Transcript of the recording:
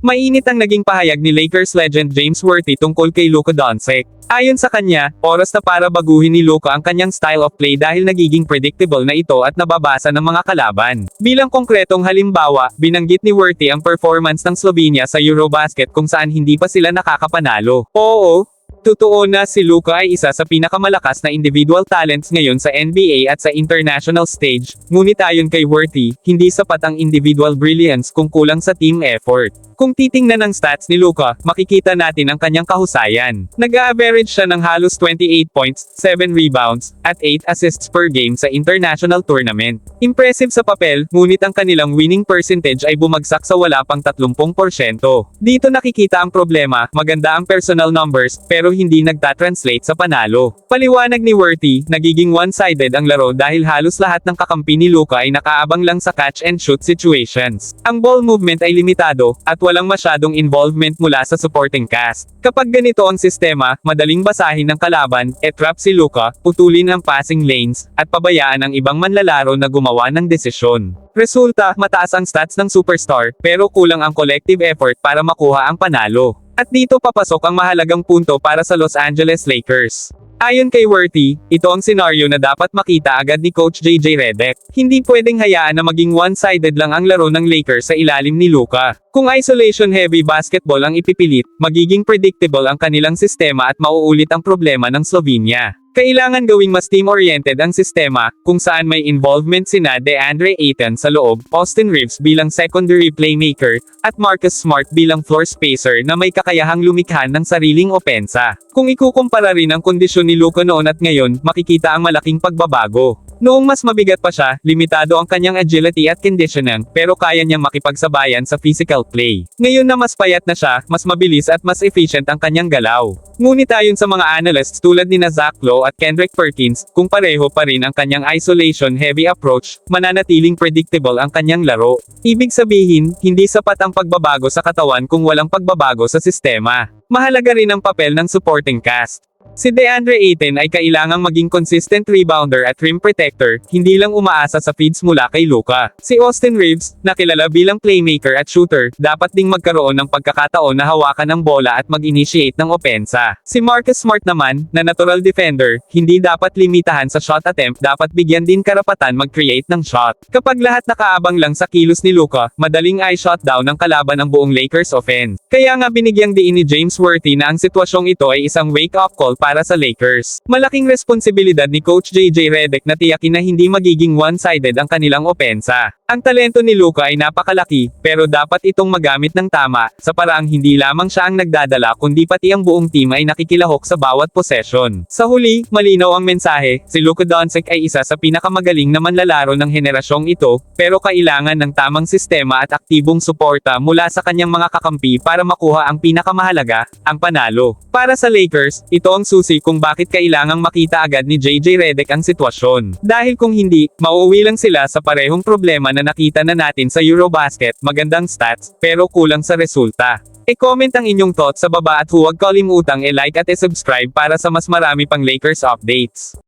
Mainit ang naging pahayag ni Lakers legend James Worthy tungkol kay Luka Doncic. Ayon sa kanya, oras na para baguhin ni Luka ang kanyang style of play dahil nagiging predictable na ito at nababasa ng mga kalaban. Bilang konkretong halimbawa, binanggit ni Worthy ang performance ng Slovenia sa Eurobasket kung saan hindi pa sila nakakapanalo. Oo, totoo na si Luka ay isa sa pinakamalakas na individual talents ngayon sa NBA at sa international stage, ngunit ayon kay Worthy, hindi sapat ang individual brilliance kung kulang sa team effort. Kung titingnan ang stats ni Luka, makikita natin ang kanyang kahusayan. Nag-a-average siya ng halos 28 points, 7 rebounds, at 8 assists per game sa international tournament. Impressive sa papel, ngunit ang kanilang winning percentage ay bumagsak sa wala pang 30%. Dito nakikita ang problema, maganda ang personal numbers, pero hindi nagtatranslate sa panalo. Paliwanag ni Worthy, nagiging one-sided ang laro dahil halos lahat ng kakampi ni Luka ay nakaabang lang sa catch-and-shoot situations. Ang ball movement ay limitado, at walang masyadong involvement mula sa supporting cast. Kapag ganito ang sistema, madaling basahin ng kalaban, trap si Luka, putulin ang passing lanes, at pabayaan ang ibang manlalaro na gumawa ng desisyon. Resulta, mataas ang stats ng superstar, pero kulang ang collective effort para makuha ang panalo. At dito papasok ang mahalagang punto para sa Los Angeles Lakers. Ayon kay Worthy, ito ang senaryo na dapat makita agad ni Coach JJ Redick. Hindi pwedeng hayaan na maging one-sided lang ang laro ng Lakers sa ilalim ni Luka. Kung isolation-heavy basketball ang ipipilit, magiging predictable ang kanilang sistema at mauulit ang problema ng Slovenia. Kailangan gawing mas team-oriented ang sistema, kung saan may involvement sina DeAndre Ayton sa loob, Austin Reeves bilang secondary playmaker, at Marcus Smart bilang floor spacer na may kakayahang lumikha ng sariling opensa. Kung ikukumpara rin ang kondisyon ni Luka noon at ngayon, makikita ang malaking pagbabago. Noong mas mabigat pa siya, limitado ang kanyang agility at conditioning, pero kaya niyang makipagsabayan sa physical play. Ngayon na mas payat na siya, mas mabilis at mas efficient ang kanyang galaw. Ngunit ayon sa mga analysts tulad ni Zach Lowe at Kendrick Perkins, kung pareho pa rin ang kanyang isolation-heavy approach, mananatiling predictable ang kanyang laro. Ibig sabihin, hindi sapat ang pagbabago sa katawan kung walang pagbabago sa sistema. Mahalaga rin ang papel ng supporting cast. Si DeAndre Ayton ay kailangang maging consistent rebounder at rim protector, hindi lang umaasa sa feeds mula kay Luka. Si Austin Reeves, na kilala bilang playmaker at shooter, dapat ding magkaroon ng pagkakataon na hawakan ng bola at mag-initiate ng opensa. Si Marcus Smart naman, na natural defender, hindi dapat limitahan sa shot attempt, dapat bigyan din karapatan mag-create ng shot. Kapag lahat nakaabang lang sa kilos ni Luka, madaling i-shot down ng kalaban ang buong Lakers offense. Kaya nga binigyang diin ni James Worthy na ang sitwasyong ito ay isang wake-up call para sa Lakers. Malaking responsibilidad ni Coach JJ Redick na tiyakin na hindi magiging one-sided ang kanilang opensa. Ang talento ni Luka ay napakalaki, pero dapat itong magamit ng tama, sa paraang hindi lamang siya ang nagdadala kundi pati ang buong team ay nakikilahok sa bawat possession. Sa huli, malinaw ang mensahe, si Luka Doncic ay isa sa pinakamagaling na manlalaro ng henerasyong ito, pero kailangan ng tamang sistema at aktibong suporta mula sa kanyang mga kakampi para makuha ang pinakamahalaga, ang panalo. Para sa Lakers, ito ang susi kung bakit kailangang makita agad ni JJ Redick ang sitwasyon. Dahil kung hindi, mauuwi lang sila sa parehong problema na nakita na natin sa Eurobasket, magandang stats, pero kulang sa resulta. E-comment ang inyong thoughts sa baba at huwag kalimutang i-like at i-subscribe para sa mas marami pang Lakers updates.